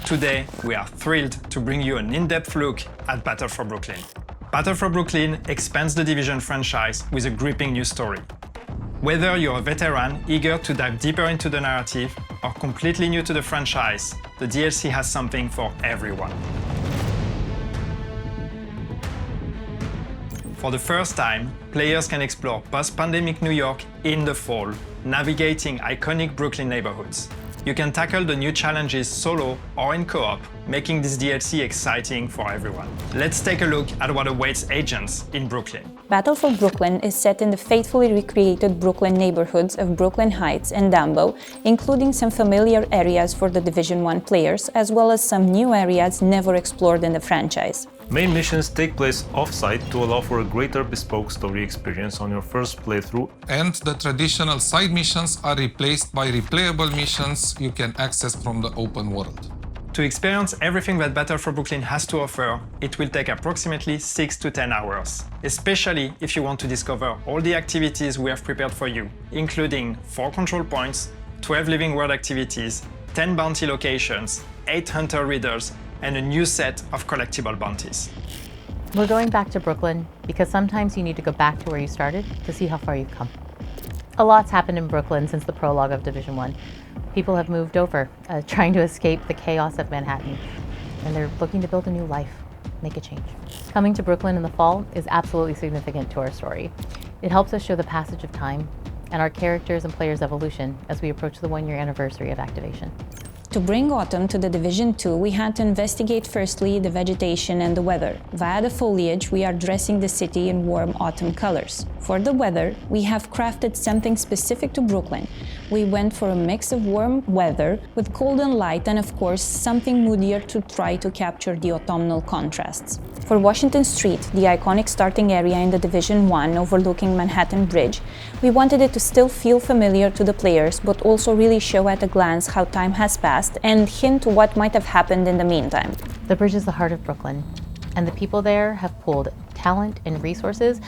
Today, we are thrilled to bring you an in-depth look at Battle for Brooklyn. Battle for Brooklyn expands the Division franchise with a gripping new story. Whether you're a veteran eager to dive deeper into the narrative or completely new to the franchise, the DLC has something for everyone. For the first time, players can explore post-pandemic New York in the fall, navigating iconic Brooklyn neighborhoods. You can tackle the new challenges solo or in co-op, making this DLC exciting for everyone. Let's take a look at what awaits agents in Brooklyn. Battle for Brooklyn is set in the faithfully recreated Brooklyn neighborhoods of Brooklyn Heights and Dumbo, including some familiar areas for the Division 1 players, as well as some new areas never explored in the franchise. Main missions take place off-site to allow for a greater bespoke story experience on your first playthrough. And the traditional side missions are replaced by replayable missions you can access from the open world. To experience everything that Battle for Brooklyn has to offer, it will take approximately 6 to 10 hours, especially if you want to discover all the activities we have prepared for you, including 4 control points, 12 living world activities, 10 bounty locations, 8 hunter readers, and a new set of collectible bounties. We're going back to Brooklyn because sometimes you need to go back to where you started to see how far you've come. A lot's happened in Brooklyn since the prologue of Division 1. People have moved over, trying to escape the chaos of Manhattan, and they're looking to build a new life, make a change. Coming to Brooklyn in the fall is absolutely significant to our story. It helps us show the passage of time and our characters and players' evolution as we approach the 1-year anniversary of activation. To bring autumn to the Division 2, we had to investigate firstly the vegetation and the weather. Via the foliage, we are dressing the city in warm autumn colors. For the weather, we have crafted something specific to Brooklyn. We went for a mix of warm weather with cold and light, and of course, something moodier to try to capture the autumnal contrasts. For Washington Street, the iconic starting area in the Division 1 overlooking Manhattan Bridge, we wanted it to still feel familiar to the players, but also really show at a glance how time has passed and hint to what might have happened in the meantime. The bridge is the heart of Brooklyn, and the people there have pulled talent and resources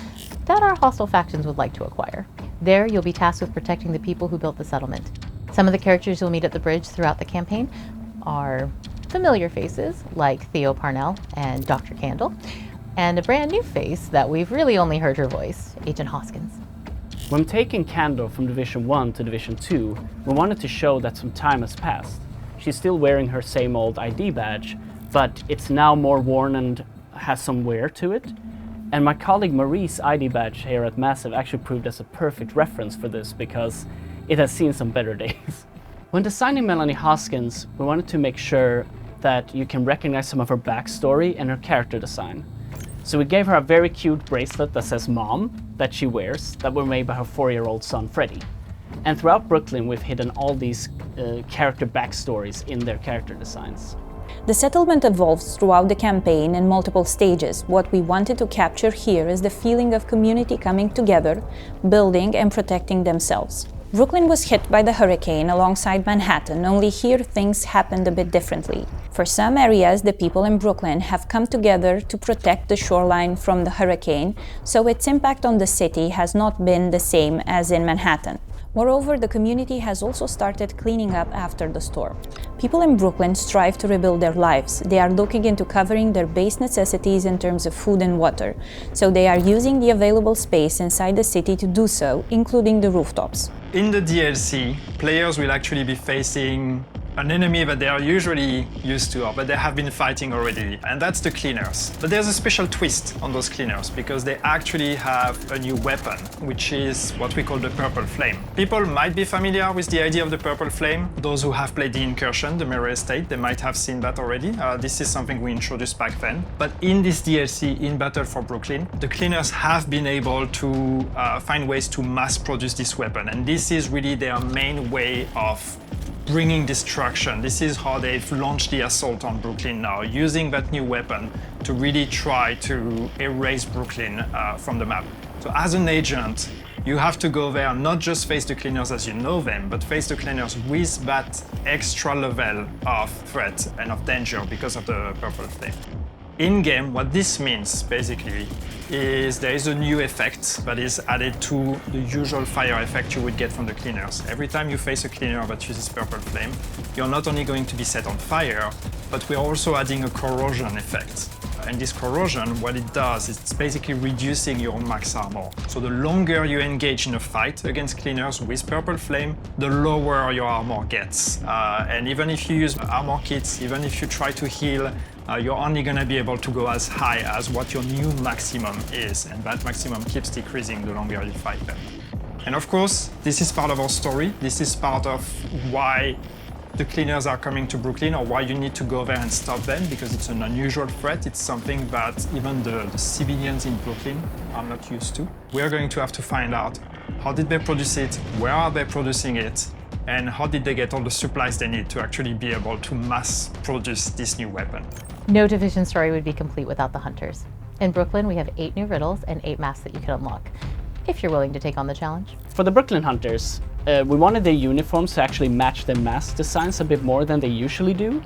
that our hostile factions would like to acquire. There, you'll be tasked with protecting the people who built the settlement. Some of the characters you'll meet at the bridge throughout the campaign are familiar faces like Theo Parnell and Dr. Candle, and a brand new face that we've really only heard her voice, Agent Hoskins. When taking Candle from Division 1 to Division 2, we wanted to show that some time has passed. She's still wearing her same old ID badge, but it's now more worn and has some wear to it. And my colleague Marie's ID badge here at Massive actually proved as a perfect reference for this because it has seen some better days. When designing Melanie Hoskins, we wanted to make sure that you can recognize some of her backstory and her character design. So we gave her a very cute bracelet that says Mom that she wears that were made by her 4-year-old son Freddie. And throughout Brooklyn, we've hidden all these character backstories in their character designs. The settlement evolves throughout the campaign in multiple stages. What we wanted to capture here is the feeling of community coming together, building and protecting themselves. Brooklyn was hit by the hurricane alongside Manhattan, only here things happened a bit differently. For some areas, the people in Brooklyn have come together to protect the shoreline from the hurricane, so its impact on the city has not been the same as in Manhattan. Moreover, the community has also started cleaning up after the storm. People in Brooklyn strive to rebuild their lives. They are looking into covering their base necessities in terms of food and water, so they are using the available space inside the city to do so, including the rooftops. In the DLC, players will actually be facing an enemy that they are usually used to, or that they have been fighting already, and that's the cleaners. But there's a special twist on those cleaners, because they actually have a new weapon, which is what we call the Purple Flame. People might be familiar with the idea of the Purple Flame. Those who have played the Incursion, the Mirror Estate, they might have seen that already. This is something we introduced back then. But in this DLC, in Battle for Brooklyn, the cleaners have been able to find ways to mass produce this weapon, and this is really their main way of bringing destruction. This is how they've launched the assault on Brooklyn now, using that new weapon to really try to erase Brooklyn from the map. So as an agent, you have to go there, not just face the cleaners as you know them, but face the cleaners with that extra level of threat and of danger because of the Purple Flame. In-game, what this means, basically, is there is a new effect that is added to the usual fire effect you would get from the cleaners. Every time you face a cleaner that uses Purple Flame, you're not only going to be set on fire, but we're also adding a corrosion effect. And this corrosion, what it does is it's basically reducing your max armor. So the longer you engage in a fight against cleaners with Purple Flame, the lower your armor gets. And even if you use armor kits, even if you try to heal, you're only gonna be able to go as high as what your new maximum is. And that maximum keeps decreasing the longer you fight them. And of course, this is part of our story. This is part of why the cleaners are coming to Brooklyn, or why you need to go there and stop them, because it's an unusual threat. It's something that even the civilians in Brooklyn are not used to. We're going to have to find out how did they produce it, where are they producing it, and how did they get all the supplies they need to actually be able to mass produce this new weapon. No Division story would be complete without the hunters. In Brooklyn, we have 8 new riddles and 8 masks that you can unlock, if you're willing to take on the challenge. For the Brooklyn Hunters, we wanted their uniforms to actually match their mask designs a bit more than they usually do,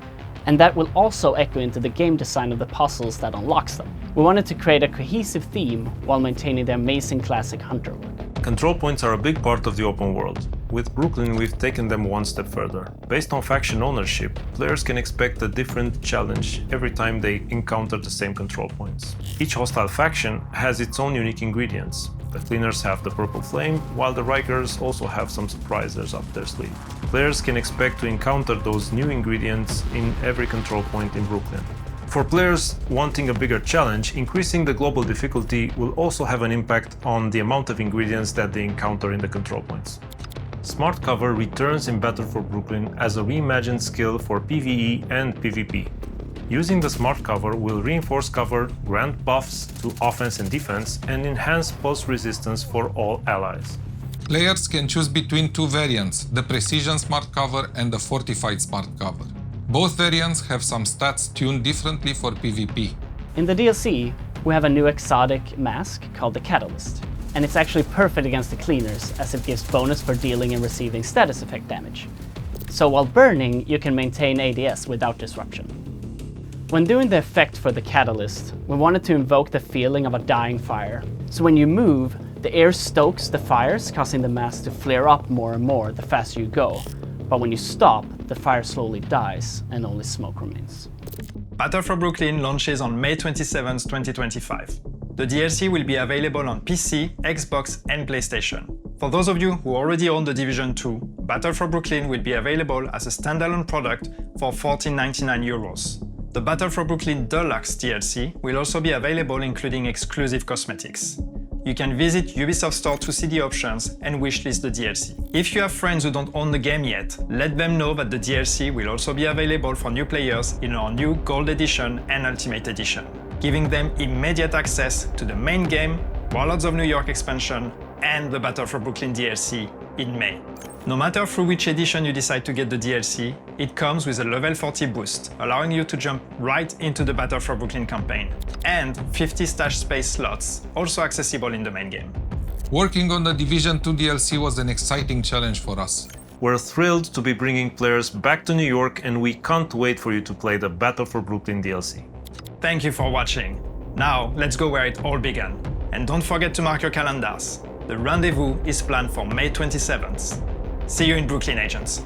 and that will also echo into the game design of the puzzles that unlocks them. We wanted to create a cohesive theme while maintaining the amazing classic hunter look. Control points are a big part of the open world. With Brooklyn, we've taken them one step further. Based on faction ownership, players can expect a different challenge every time they encounter the same control points. Each hostile faction has its own unique ingredients. The Cleaners have the Purple Flame, while the Rikers also have some surprises up their sleeve. Players can expect to encounter those new ingredients in every control point in Brooklyn. For players wanting a bigger challenge, increasing the global difficulty will also have an impact on the amount of ingredients that they encounter in the control points. Smart Cover returns in Battle for Brooklyn as a reimagined skill for PvE and PvP. Using the Smart Cover will reinforce cover, grant buffs to offense and defense, and enhance pulse resistance for all allies. Players can choose between 2 variants, the Precision Smart Cover and the Fortified Smart Cover. Both variants have some stats tuned differently for PvP. In the DLC, we have a new exotic mask called the Catalyst, and it's actually perfect against the Cleaners, as it gives bonus for dealing and receiving status effect damage. So while burning, you can maintain ADS without disruption. When doing the effect for the Catalyst, we wanted to invoke the feeling of a dying fire. So when you move, the air stokes the fires, causing the mask to flare up more and more the faster you go. But when you stop, the fire slowly dies and only smoke remains. Battle for Brooklyn launches on May 27, 2025. The DLC will be available on PC, Xbox, and PlayStation. For those of you who already own The Division 2, Battle for Brooklyn will be available as a standalone product for €14.99. The Battle for Brooklyn Deluxe DLC will also be available, including exclusive cosmetics. You can visit Ubisoft Store to see the options and wishlist the DLC. If you have friends who don't own the game yet, let them know that the DLC will also be available for new players in our new Gold Edition and Ultimate Edition, giving them immediate access to the main game, Warlords of New York expansion, and the Battle for Brooklyn DLC in May. No matter through which edition you decide to get the DLC, it comes with a level 40 boost, allowing you to jump right into the Battle for Brooklyn campaign, and 50 stash space slots, also accessible in the main game. Working on the Division 2 DLC was an exciting challenge for us. We're thrilled to be bringing players back to New York, and we can't wait for you to play the Battle for Brooklyn DLC. Thank you for watching. Now, let's go where it all began. And don't forget to mark your calendars. The rendezvous is planned for May 27th. See you in Brooklyn, agents.